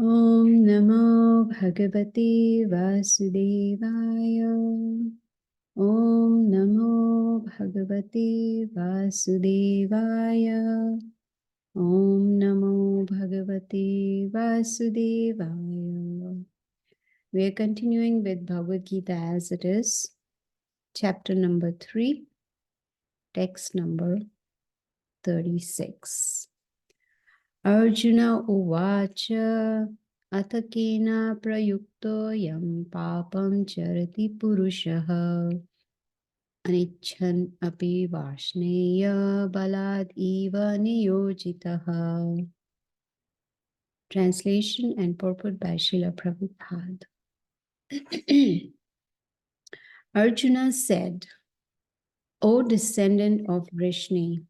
Om Namo Bhagavate Vasudevaya. Om Namo Bhagavate Vasudevaya. Om Namo Bhagavate Vasudevaya. We are continuing with Bhagavad Gita as it is, chapter number 3, text number 36. Arjuna Uvacha Atakena Prayukto Yam Papam Charati Purushaha Anichan Api Vashneya Balad Eva Niyojitaha. Translation and purport by Srila Prabhupada. Arjuna said, O descendant of Vrishni,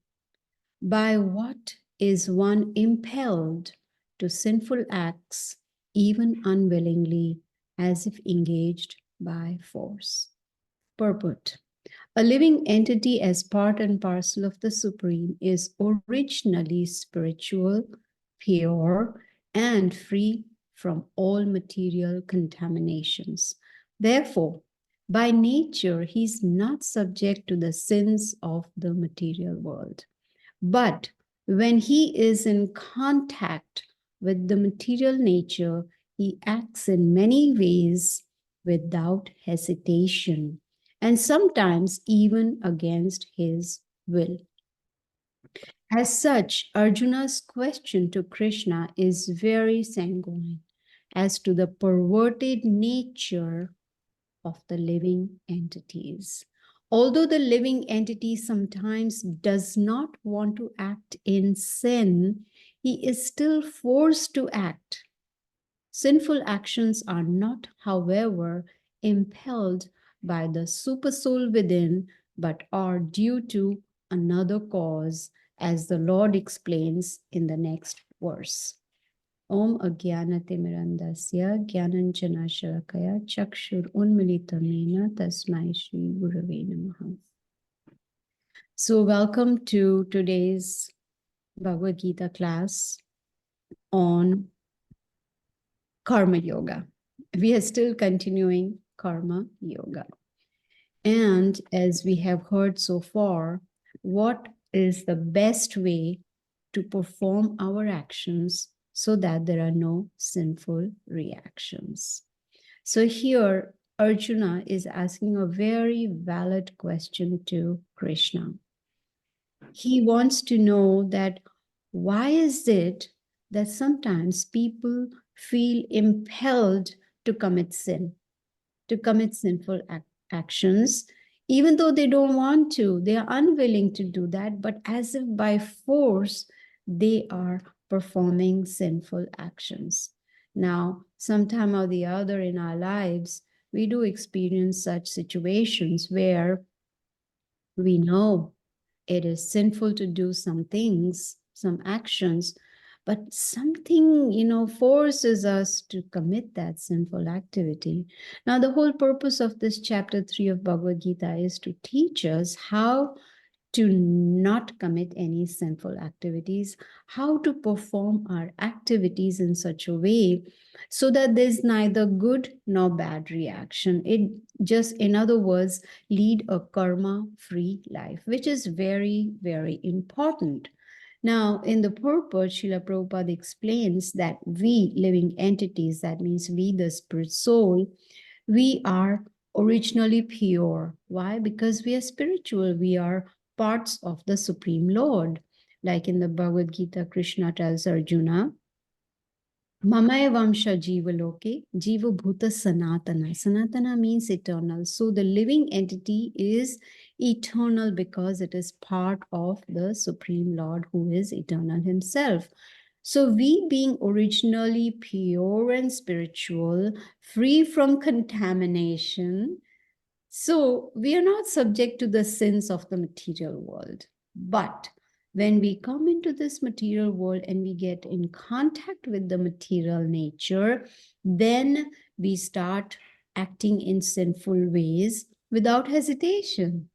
by what is one impelled to sinful acts, even unwillingly, as if engaged by force? Purport. A living entity as part and parcel of the Supreme is originally spiritual, pure, and free from all material contaminations. Therefore, by nature, he is not subject to the sins of the material world. But when he is in contact with the material nature, he acts in many ways without hesitation, and sometimes even against his will. As such, Arjuna's question to Krishna is very sanguine as to the perverted nature of the living entities. Although the living entity sometimes does not want to act in sin, he is still forced to act. Sinful actions are not, however, impelled by the supersoul within, but are due to another cause, as the Lord explains in the next verse. Om Ajnanatimirandasya Jnananjana Shalakaya Chakshur Unmilitamena Tasmai Shri Gurave Namaha. So welcome to today's Bhagavad Gita class on Karma Yoga. We are still continuing Karma Yoga. And as we have heard so far, what is the best way to perform our actions so that there are no sinful reactions? So here, Arjuna is asking a very valid question to Krishna. He wants to know that why is it that sometimes people feel impelled to commit sin, to commit sinful actions, even though they don't want to, they are unwilling to do that, but as if by force, they are performing sinful actions. Now, sometime or the other in our lives, we do experience such situations where we know it is sinful to do some things, some actions, but something, forces us to commit that sinful activity. Now, the whole purpose of this chapter 3 of Bhagavad Gita is to teach us how to not commit any sinful activities, how to perform our activities in such a way so that there's neither good nor bad reaction. It just, in other words, lead a karma-free life, which is very, very important. Now, in the purport, Srila Prabhupada explains that we living entities, that means we, the spirit soul, we are originally pure. Why? Because we are spiritual. We are parts of the Supreme Lord. Like in the Bhagavad Gita, Krishna tells Arjuna, Mamaya Vamsha Jiva Loke, Jiva Bhuta Sanatana. Sanatana means eternal. So the living entity is eternal because it is part of the Supreme Lord who is eternal himself. So we being originally pure and spiritual, free from contamination, so we are not subject to the sins of the material world. But when we come into this material world and we get in contact with the material nature, then we start acting in sinful ways without hesitation.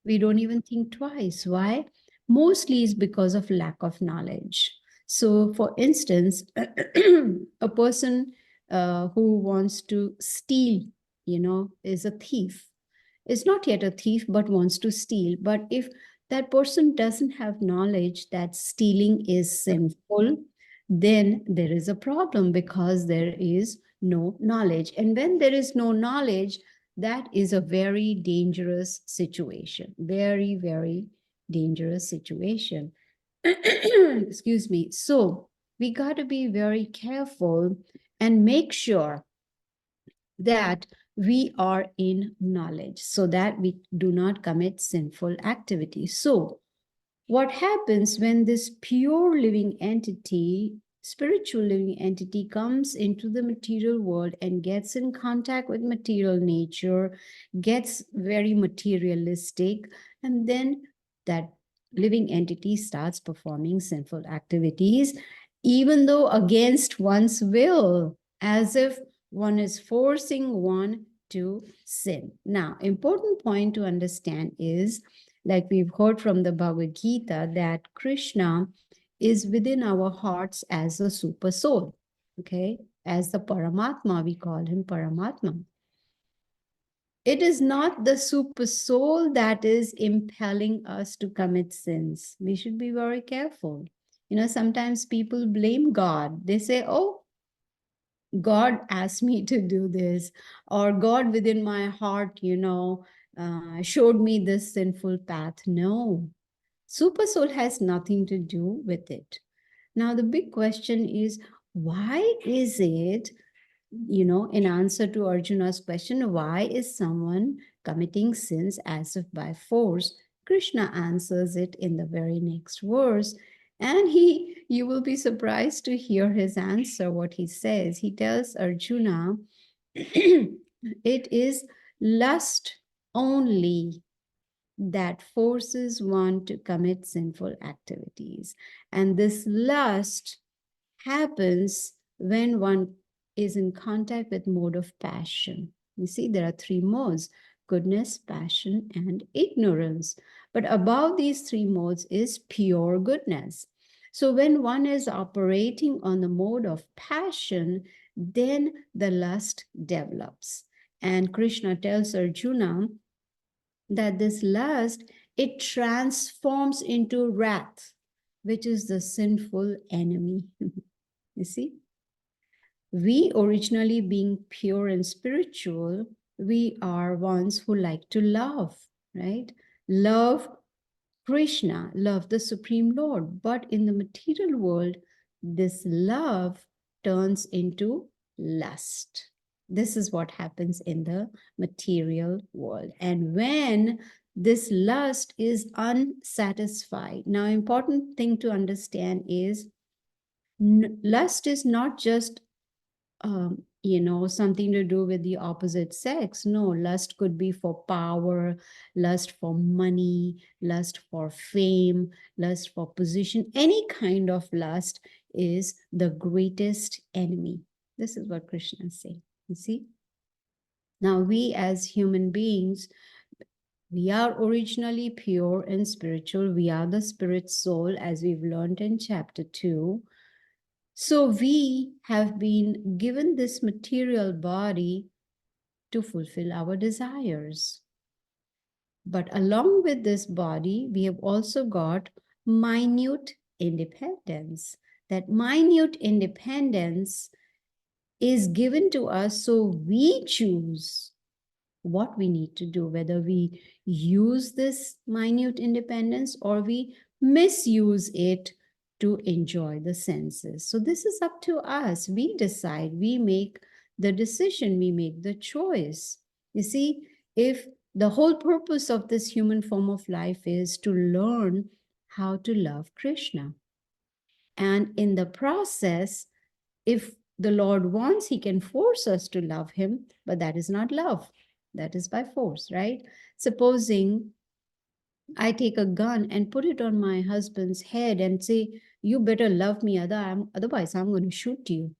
We don't even think twice. Why? Mostly is because of lack of knowledge. So, for instance, a person who wants to steal, is a thief. Is not yet a thief, but wants to steal. But if that person doesn't have knowledge that stealing is sinful, then there is a problem because there is no knowledge. And when there is no knowledge, that is a very dangerous situation. Very, very dangerous situation. Excuse me. So we got to be very careful and make sure that we are in knowledge so that we do not commit sinful activities. So what happens when this pure living entity, spiritual living entity, comes into the material world and gets in contact with material nature, gets very materialistic, and then that living entity starts performing sinful activities, even though against one's will, as if one is forcing one to sin. Now, important point to understand is, like we've heard from the Bhagavad Gita, that Krishna is within our hearts as a super soul, okay? As the Paramatma, we call him Paramatma. It is not the super soul that is impelling us to commit sins. We should be very careful. Sometimes people blame God. They say, oh, God asked me to do this, or God within my heart, showed me this sinful path. No, super soul has nothing to do with it. Now, the big question is, why is it, in answer to Arjuna's question, why is someone committing sins as if by force? Krishna answers it in the very next verse. And you will be surprised to hear his answer, what he says. He tells Arjuna, it is lust only that forces one to commit sinful activities. And this lust happens when one is in contact with mode of passion. You see, there are three modes: goodness, passion, and ignorance. But above these three modes is pure goodness. So when one is operating on the mode of passion, then the lust develops. And Krishna tells Arjuna that this lust, it transforms into wrath, which is the sinful enemy. You see, we originally being pure and spiritual, we are ones who like to love, right? Love Krishna, love the Supreme Lord. But in the material world, this love turns into lust. This is what happens in the material world. And when this lust is unsatisfied, now, important thing to understand is lust is not just something to do with the opposite sex. No, lust could be for power, lust for money, lust for fame, lust for position. Any kind of lust is the greatest enemy. This is what Krishna is saying. You see? Now, we as human beings, we are originally pure and spiritual. We are the spirit soul, as we've learned in chapter 2. So we have been given this material body to fulfill our desires. But along with this body, we have also got minute independence. That minute independence is given to us so we choose what we need to do, whether we use this minute independence or we misuse it to enjoy the senses. So this is up to us. We decide, we make the decision, we make the choice. You see, if the whole purpose of this human form of life is to learn how to love Krishna. And in the process, if the Lord wants, he can force us to love him, but that is not love. That is by force, right? Supposing I take a gun and put it on my husband's head and say, you better love me, otherwise I'm going to shoot you.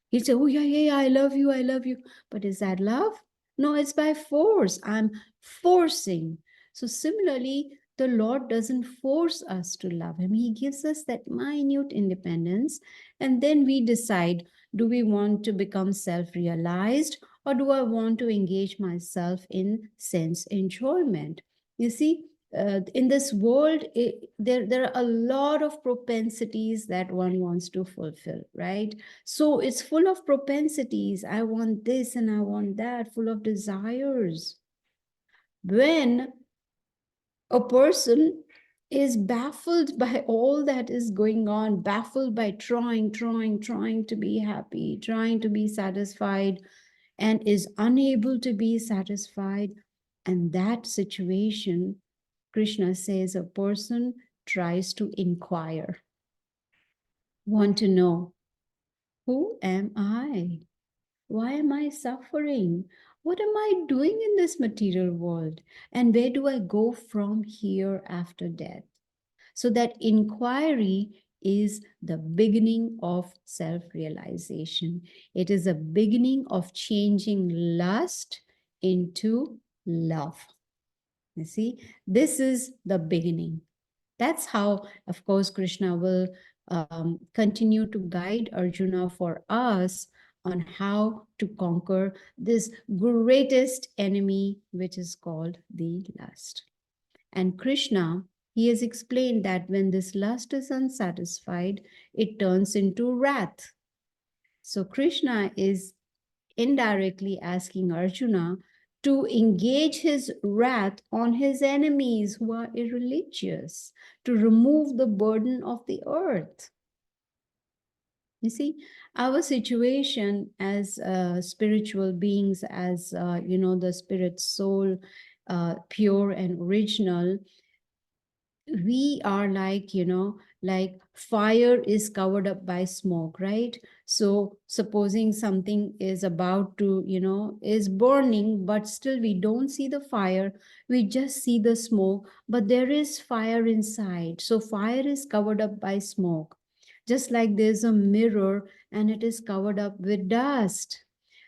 He'd say, oh, yeah, yeah, yeah, I love you, I love you. But is that love? No, it's by force. I'm forcing. So similarly, The Lord doesn't force us to love him. He gives us that minute independence. And then we decide, do we want to become self-realized, or do I want to engage myself in sense enjoyment? You see, in this world, there are a lot of propensities that one wants to fulfill, right? So it's full of propensities. I want this and I want that, full of desires. When a person is baffled by all that is going on, baffled by trying to be happy, trying to be satisfied, and is unable to be satisfied. And that situation, Krishna says, a person tries to inquire, want to know, who am I? Why am I suffering? What am I doing in this material world? And where do I go from here after death? So that inquiry is the beginning of self-realization. It is a beginning of changing lust into love. You see, this is the beginning. That's how, of course, Krishna will continue to guide Arjuna for us on how to conquer this greatest enemy, which is called the lust. And Krishna, he has explained that when this lust is unsatisfied, it turns into wrath. So Krishna is indirectly asking Arjuna to engage his wrath on his enemies who are irreligious, to remove the burden of the earth. You see, our situation as spiritual beings, as the spirit soul, pure and original, we are like fire is covered up by smoke, right? So supposing something is about to, is burning, but still we don't see the fire, we just see the smoke, but there is fire inside. So fire is covered up by smoke. Just like there's a mirror and it is covered up with dust,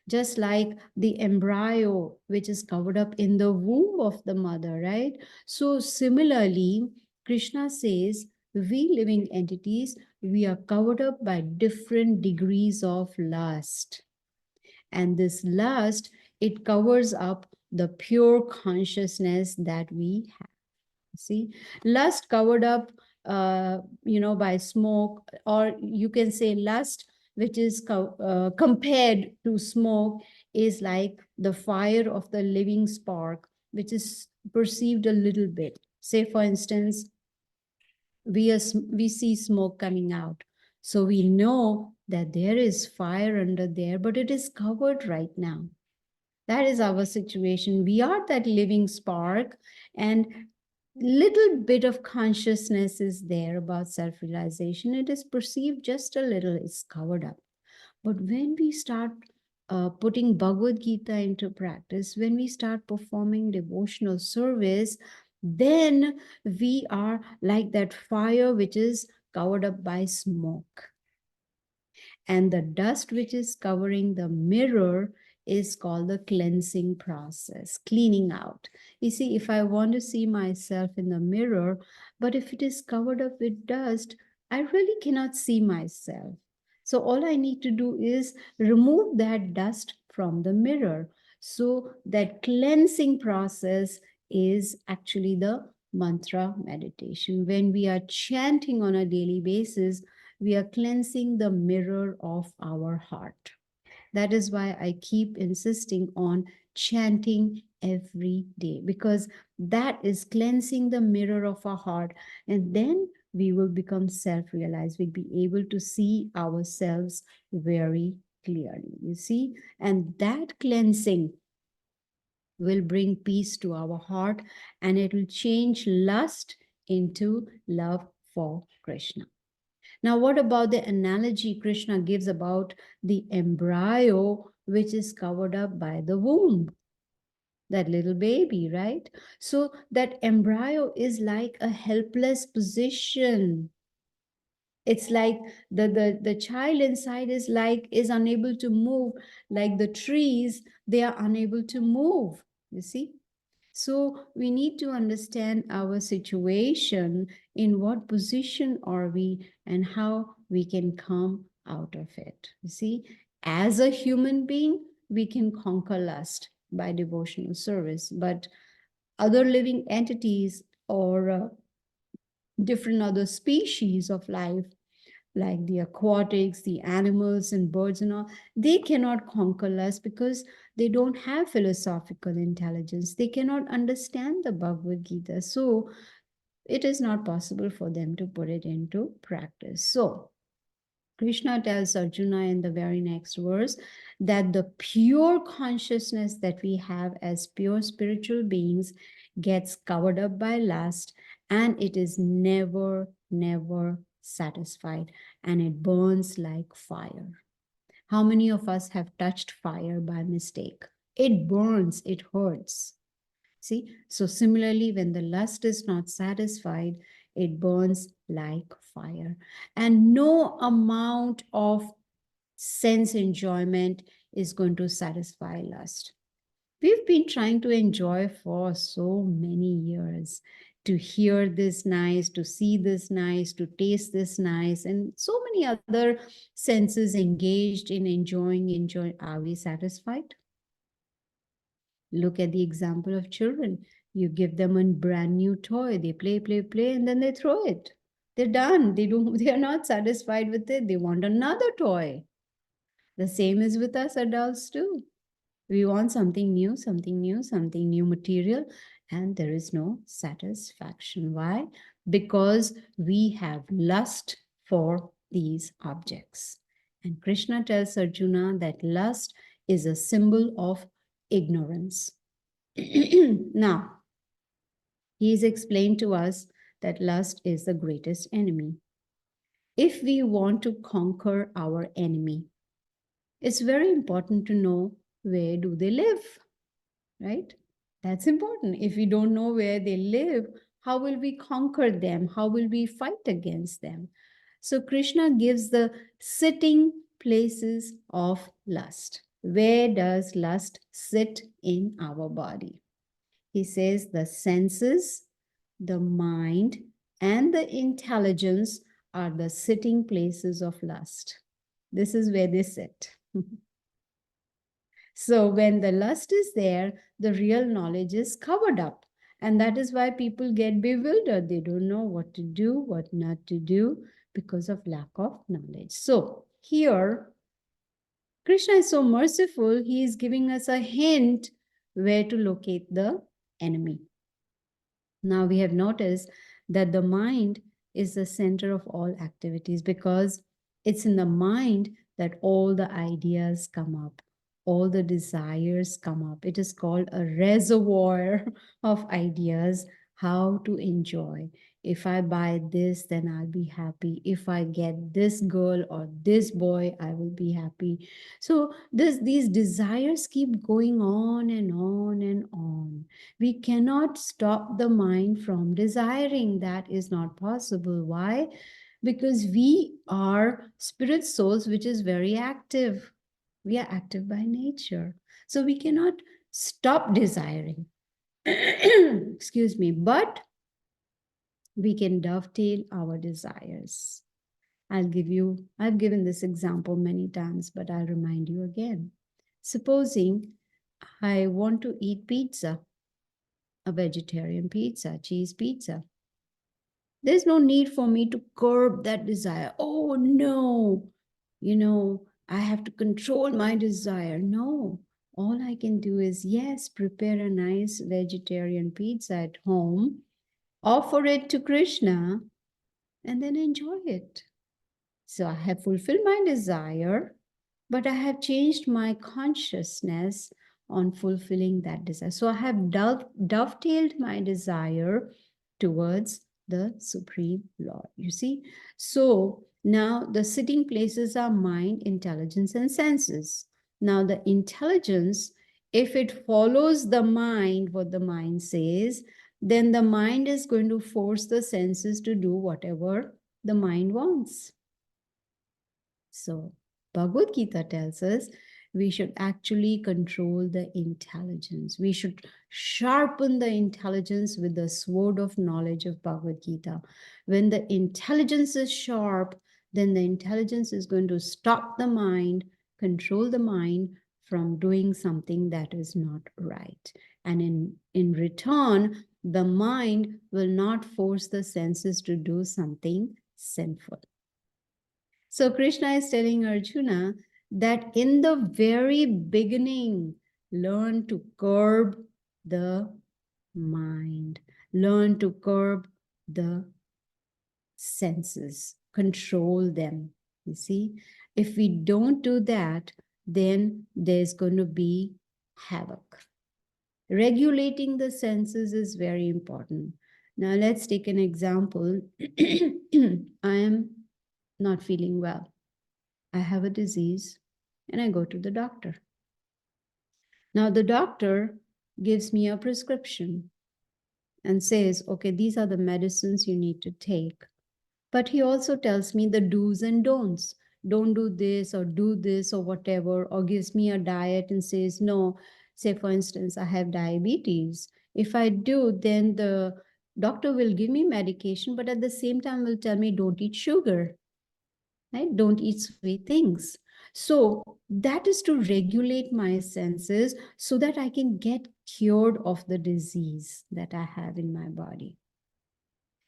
just like the embryo which is covered up in the womb of the mother, right? So similarly, Krishna says, we living entities, we are covered up by different degrees of lust. And this lust, it covers up the pure consciousness that we have. See, lust covered up, by smoke, or you can say lust, which is compared to smoke, is like the fire of the living spark, which is perceived a little bit. Say, for instance, we see smoke coming out. So we know that there is fire under there, but it is covered right now. That is our situation. We are that living spark, and little bit of consciousness is there about self-realization. It is perceived just a little, it's covered up. But when we start putting Bhagavad Gita into practice, when we start performing devotional service, then we are like that fire which is covered up by smoke. And the dust which is covering the mirror is called the cleansing process, cleaning out. You see, if I want to see myself in the mirror, but if it is covered up with dust, I really cannot see myself. So all I need to do is remove that dust from the mirror. So that cleansing process is actually the mantra meditation. When we are chanting on a daily basis, we are cleansing the mirror of our heart. That is why I keep insisting on chanting every day, because that is cleansing the mirror of our heart. And then we will become self-realized. We'll be able to see ourselves very clearly, you see. And that cleansing will bring peace to our heart, and it will change lust into love for Krishna. Now, what about the analogy Krishna gives about the embryo which is covered up by the womb? That little baby, right? So that embryo is like a helpless position. It's like the child inside is unable to move, like the trees, they are unable to move, you see? So we need to understand our situation, in what position are we, and how we can come out of it. You see, as a human being, we can conquer lust by devotional service, but other living entities or different other species of life, like the aquatics, the animals and birds and all, they cannot conquer us because they don't have philosophical intelligence. They cannot understand the Bhagavad Gita. So it is not possible for them to put it into practice. So Krishna tells Arjuna in the very next verse that the pure consciousness that we have as pure spiritual beings gets covered up by lust, and it is never, never satisfied, and it burns like fire. How many of us have touched fire by mistake? It burns, it hurts. See, so similarly, when the lust is not satisfied, it burns like fire. And no amount of sense enjoyment is going to satisfy lust. We've been trying to enjoy for so many years, to hear this nice, to see this nice, to taste this nice, and so many other senses engaged in enjoying. Are we satisfied? Look at the example of children. You give them a brand new toy, they play, and then they throw it. They're done. They are not satisfied with it. They want another toy. The same is with us adults too. We want something new, something new material, and there is no satisfaction. Why? Because we have lust for these objects. And Krishna tells Arjuna that lust is a symbol of ignorance. Now, he has explained to us that lust is the greatest enemy. If we want to conquer our enemy, it's very important to know where do they live, right? That's important. If we don't know where they live, how will we conquer them? How will we fight against them? So Krishna gives the sitting places of lust. Where does lust sit in our body? He says the senses, the mind, and the intelligence are the sitting places of lust. This is where they sit. So when the lust is there, the real knowledge is covered up. And that is why people get bewildered. They don't know what to do, what not to do, because of lack of knowledge. So here, Krishna is so merciful, he is giving us a hint where to locate the enemy. Now we have noticed that the mind is the center of all activities, because it's in the mind that all the ideas come up, all the desires come up. It is called a reservoir of ideas, how to enjoy. If I buy this, then I'll be happy. If I get this girl or this boy, I will be happy. So these desires keep going on and on and on. We cannot stop the mind from desiring. That is not possible. Why? Because we are spirit souls, which is very active. We are active by nature. So we cannot stop desiring. Excuse me. But we can dovetail our desires. I've given this example many times, but I'll remind you again. Supposing I want to eat pizza, a vegetarian pizza, cheese pizza. There's no need for me to curb that desire. Oh no, I have to control my desire. No, all I can do is, yes, prepare a nice vegetarian pizza at home, offer it to Krishna, and then enjoy it. So I have fulfilled my desire, but I have changed my consciousness on fulfilling that desire. So I have dovetailed my desire towards the Supreme Lord. You see? So now the sitting places are mind, intelligence, and senses. Now the intelligence, if it follows the mind, what the mind says, then the mind is going to force the senses to do whatever the mind wants. So Bhagavad Gita tells us, we should actually control the intelligence. We should sharpen the intelligence with the sword of knowledge of Bhagavad Gita. When the intelligence is sharp, then the intelligence is going to stop the mind, control the mind from doing something that is not right. And in return, the mind will not force the senses to do something sinful. So Krishna is telling Arjuna that in the very beginning, learn to curb the mind, learn to curb the senses, control them. You see, if we don't do that, then there's going to be havoc. Regulating the senses is very important. Now, let's take an example. I am not feeling well. I have a disease and I go to the doctor. Now, the doctor gives me a prescription and says, okay, these are the medicines you need to take. But he also tells me the do's and don'ts. Don't do this or whatever, or gives me a diet and says, no, say for instance, I have diabetes. If I do, then the doctor will give me medication, but at the same time will tell me don't eat sugar, right? Don't eat sweet things. So that is to regulate my senses so that I can get cured of the disease that I have in my body.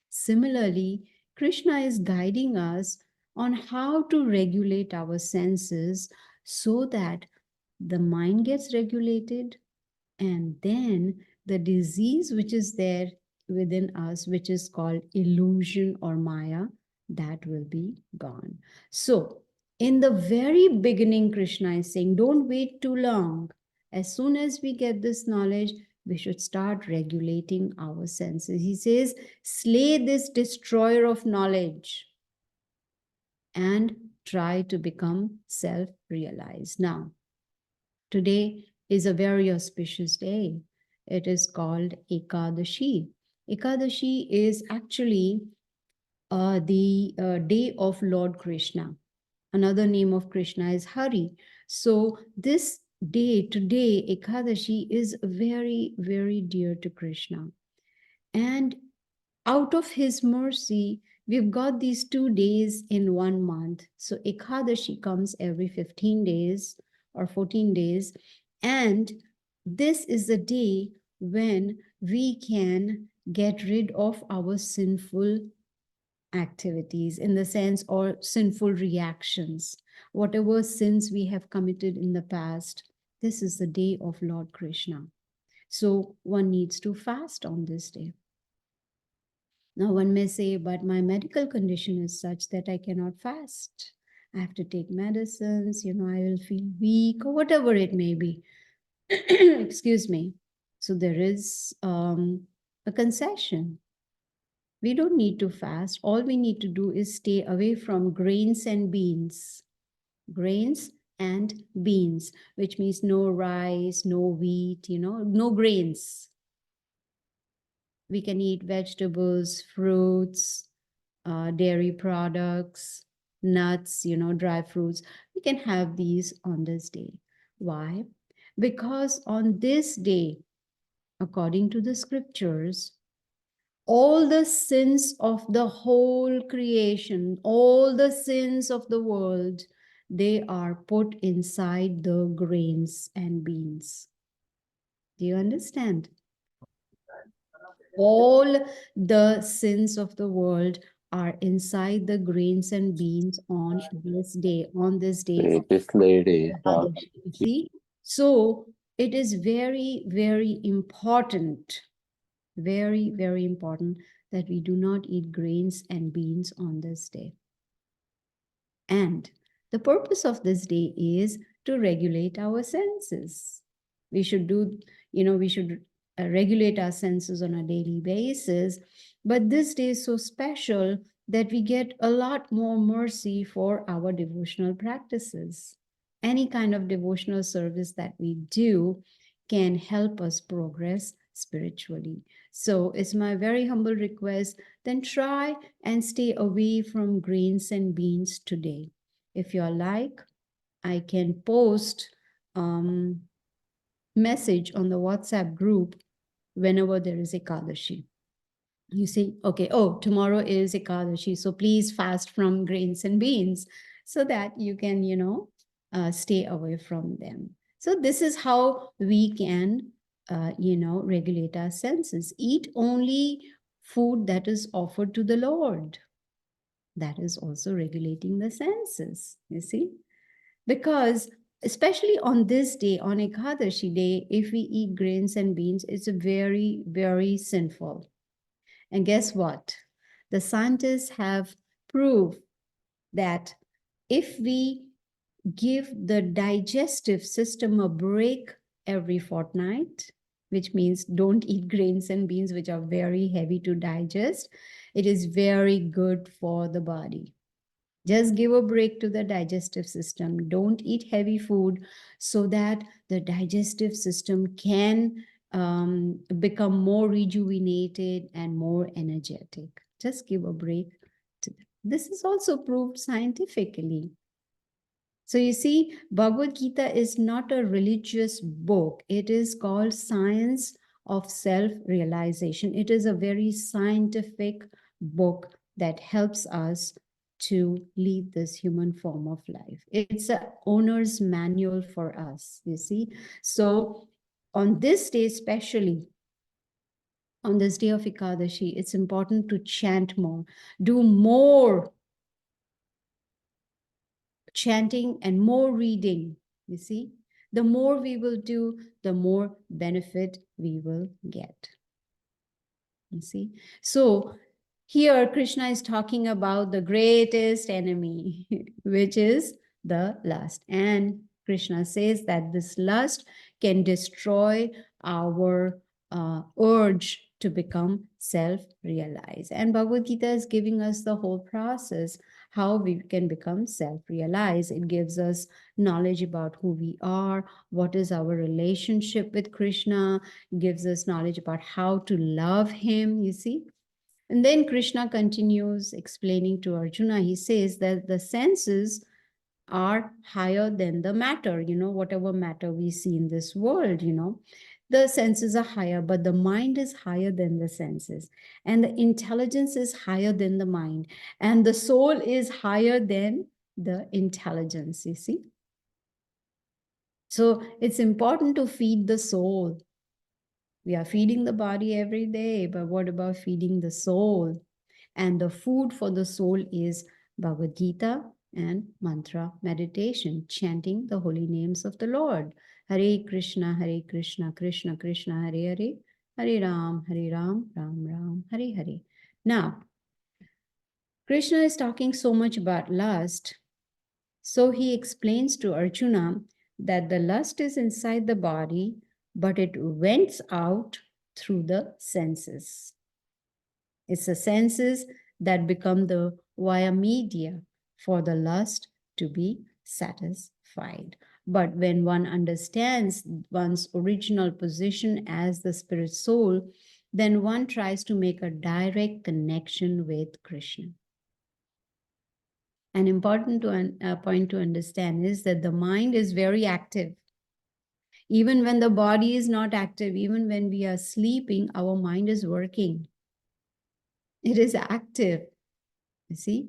Similarly, Krishna is guiding us on how to regulate our senses so that the mind gets regulated, and then the disease which is there within us, which is called illusion or Maya, that will be gone. So, in the very beginning, Krishna is saying, don't wait too long. As soon as we get this knowledge, we should start regulating our senses. He says, slay this destroyer of knowledge and try to become self-realized. Now, today is a very auspicious day. It is called Ekadashi. Ekadashi is actually the day of Lord Krishna. Another name of Krishna is Hari. So this day, today, Ekadashi is very, very dear to Krishna. And out of his mercy, we've got these 2 days in 1 month. So Ekadashi comes every 15 days or 14 days. And this is the day when we can get rid of our sinful activities, in the sense, or sinful reactions. Whatever sins we have committed in the past, this is the day of Lord Krishna. So one needs to fast on this day. Now one may say, but my medical condition is such that I cannot fast. I have to take medicines, I will feel weak, or whatever it may be. Excuse me. So there is a concession. We don't need to fast. All we need to do is stay away from grains and beans. Grains and beans, which means no rice, no wheat, no grains. We can eat vegetables, fruits, dairy products, nuts, dry fruits. We can have these on this day. Why? Because on this day, according to the scriptures, all the sins of the whole creation, all the sins of the world, they are put inside the grains and beans. Do you understand? All the sins of the world are inside the grains and beans on this day, This lady. You see? So it is very, very important, very, very important that we do not eat grains and beans on this day. And the purpose of this day is to regulate our senses. We should regulate our senses on a daily basis. But this day is so special that we get a lot more mercy for our devotional practices. Any kind of devotional service that we do can help us progress spiritually. So it's my very humble request, then try and stay away from grains and beans today. If you're like, I can post message on the WhatsApp group whenever there is Ekadashi. You see, okay, oh, tomorrow is Ekadashi, so please fast from grains and beans so that you can, stay away from them. So this is how we can, regulate our senses. Eat only food that is offered to the Lord. That is also regulating the senses, you see. Because especially on this day, on Ekadashi day, if we eat grains and beans, it's very, very sinful. And guess what? The scientists have proved that if we give the digestive system a break every fortnight, which means don't eat grains and beans, which are very heavy to digest, it is very good for the body. Just give a break to the digestive system. Don't eat heavy food so that the digestive system can become more rejuvenated and more energetic. Just give a break to that. This is also proved scientifically. So you see, Bhagavad Gita is not a religious book. It is called Science of Self-Realization. It is a very scientific book that helps us to lead this human form of life. It's an owner's manual for us, you see. So on this day, especially on this day of Ekadashi, it's important to chant more, do more chanting and more reading. You see, the more we will do, the more benefit we will get. You see, so here Krishna is talking about the greatest enemy, which is the lust. And Krishna says that this lust can destroy our urge to become self-realized. And Bhagavad Gita is giving us the whole process, how we can become self-realized. It gives us knowledge about who we are, what is our relationship with Krishna, gives us knowledge about how to love him, you see. And then Krishna continues explaining to Arjuna. He says that the senses are higher than the matter, whatever matter we see in this world, the senses are higher, but the mind is higher than the senses, and the intelligence is higher than the mind, and the soul is higher than the intelligence, you see. So it's important to feed the soul. We are feeding the body every day, but what about feeding the soul? And the food for the soul is Bhagavad Gita and mantra meditation, chanting the holy names of the Lord. Hare Krishna, Krishna Krishna, Hare Hare, Hare Ram, Ram Ram, Hare Hare. Now, Krishna is talking so much about lust. So he explains to Arjuna that the lust is inside the body, but it vents out through the senses. It's the senses that become the via media for the lust to be satisfied. But when one understands one's original position as the spirit soul, then one tries to make a direct connection with Krishna. An important point to understand is that the mind is very active. Even when the body is not active, even when we are sleeping, our mind is working. It is active, you see.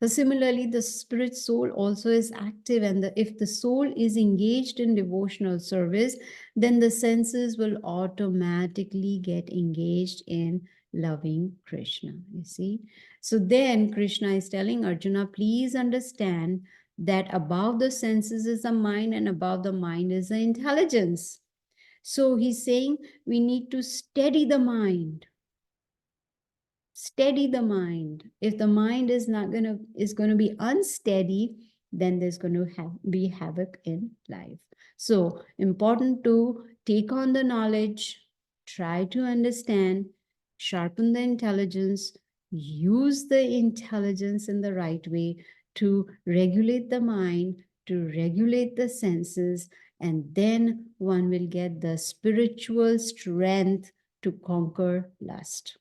So similarly, the spirit soul also is active, and if the soul is engaged in devotional service, then the senses will automatically get engaged in loving Krishna, you see. So then Krishna is telling Arjuna, please understand that above the senses is the mind, and above the mind is the intelligence. So he's saying we need to steady the mind. Steady the mind. If the mind is going to be unsteady, then there's going to be havoc in life. So important to take on the knowledge, try to understand, sharpen the intelligence, use the intelligence in the right way to regulate the mind, to regulate the senses, and then one will get the spiritual strength to conquer lust.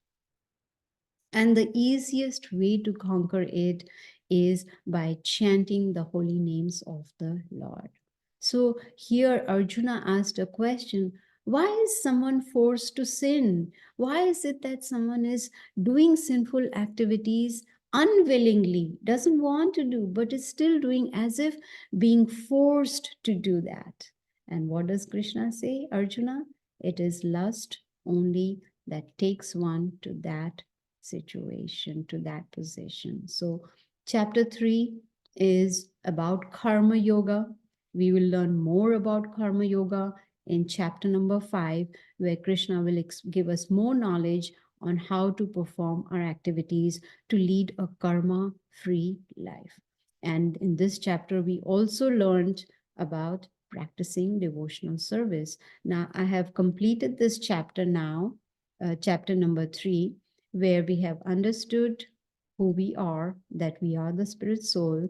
And the easiest way to conquer it is by chanting the holy names of the Lord. So here Arjuna asked a question, why is someone forced to sin? Why is it that someone is doing sinful activities unwillingly, doesn't want to do, but is still doing as if being forced to do that? And what does Krishna say, Arjuna? It is lust only that takes one to that situation, to that position. So, chapter 3 is about karma yoga. We will learn more about karma yoga in chapter number 5, where Krishna will give us more knowledge on how to perform our activities to lead a karma free life. And in this chapter, we also learned about practicing devotional service. Now, I have completed this chapter now, chapter number 3, where we have understood who we are, that we are the spirit soul,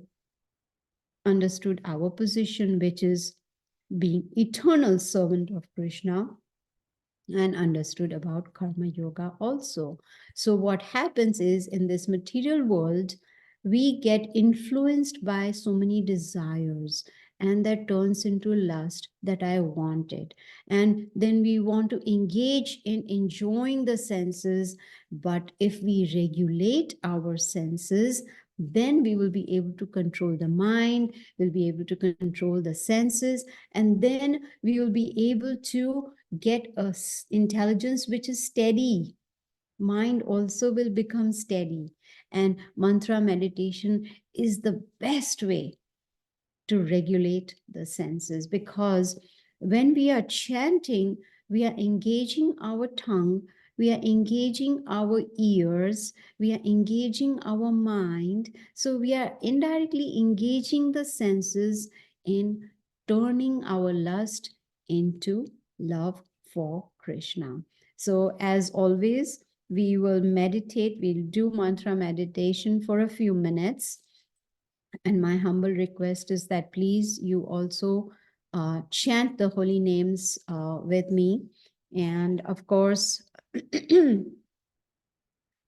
understood our position, which is being eternal servant of Krishna, and understood about karma yoga also. So what happens is, in this material world, we get influenced by so many desires, and that turns into lust, that I want it, and then we want to engage in enjoying the senses. But if we regulate our senses, then we will be able to control the mind, we'll be able to control the senses, and then we will be able to get a intelligence which is steady. Mind also will become steady, and mantra meditation is the best way to regulate the senses, because when we are chanting, we are engaging our tongue, we are engaging our ears, we are engaging our mind. So we are indirectly engaging the senses in turning our lust into love for Krishna. So, as always, we will meditate, we'll do mantra meditation for a few minutes. And my humble request is that please you also chant the holy names with me. And of course,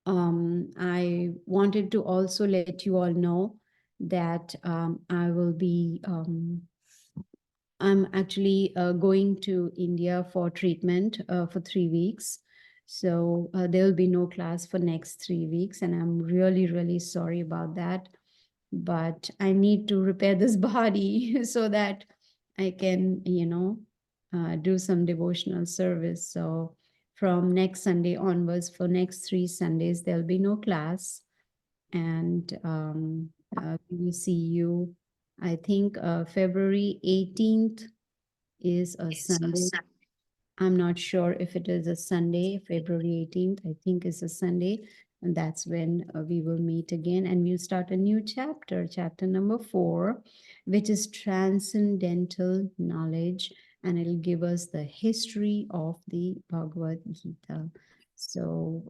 I wanted to also let you all know that I'm actually going to India for treatment for 3 weeks. So there will be no class for next 3 weeks. And I'm really, really sorry about that. But I need to repair this body so that I can, do some devotional service. So from next Sunday onwards, for next 3 Sundays, there'll be no class. And we will see you, I think February 18th is a Sunday. I'm not sure if it is a Sunday, February 18th, I think is a Sunday. And that's when we will meet again, and we'll start a new chapter, chapter number 4, which is transcendental knowledge. And it'll give us the history of the Bhagavad Gita. So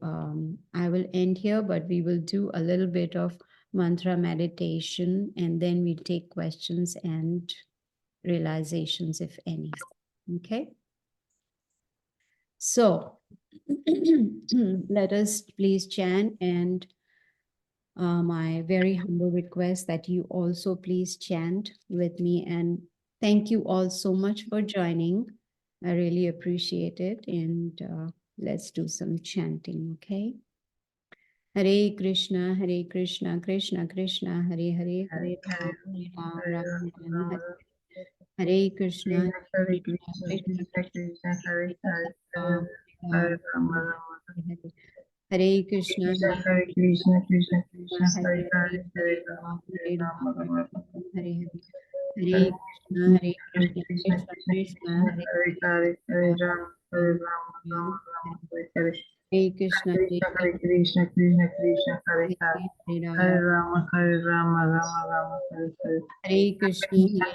I will end here, but we will do a little bit of mantra meditation, and then we'll take questions and realizations, if any. Okay. So let us please chant, and my very humble request that you also please chant with me. And thank you all so much for joining. I really appreciate it. And let's do some chanting, okay? Hare Krishna, Krishna Krishna, Hare Hare, Hare Ram, Ram Ram, Hare Hare Krishna, Hare Krishna Krishna, Krishna Krishna Krishna, Hare Hare, Ram, Hare Ram, Rama, Hare Rama Hare. Hare Krishna, Krishna, Hare Krishna, Krishna Krishna, Hare Hare Hare, Hare, Hare Hare Rama, Ram, Hare Hare Rama, Ram, Rama Hare Hare. Hare Hare Krishna, Krishna, Hare Hare Krishna, Krishna, Krishna Krishna Krishna, Krishna, Hare Hare Hare, Hare Rama, Hare Ram, Rama, Ram, Rama Rama, Hare Hare Hare Krishna, Hare Hare Krishna, Krishna, Krishna Krishna, Hare Hare, Hare Hare Ram. Rama, Hare Rama, Rama Rama, Hare Hare Hare Krishna, Hare Hare Krishna, Krishna, Krishna Krishna Krishna, Krishna, Hare Hare Hare, Hare, Ram, Hare Hare Rama, Ram, Hare Ram Rama, Ram. Rama Rama, Hare Hare. Hare Hare Krishna,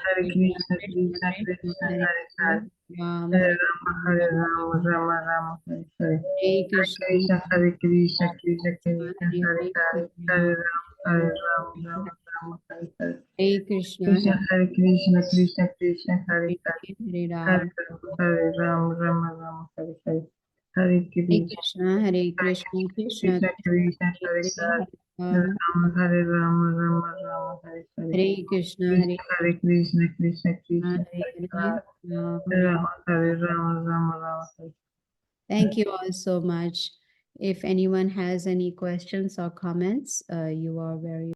Krishna, Hare Krishna, Krishna Krishna Krishna, Hare Hare Hare, Hare, Hare Hare Ram, Rama, Rama Rama, Hare Hare. Hare Krishna, Krishna, Hare Hare Krishna, Krishna Krishna, Hare Hare, Hare Hare Ram. Hare Rama, Rama Rama, Hare Hare. Hare Hare Krishna, Krishna, Hare Krishna, Krishna Krishna Krishna, Krishna, Hare Hare Hare, Hare, Hare Ram. Hare Rama, Hare Rama, Rama Rama, Hare Hare. Hare Krishna, Hare Hare Krishna, Krishna Krishna, Hare Hare Rama, Rama, Hare Rama, Rama Rama, Hare. Thank you all so much. If anyone has any questions or comments, you are very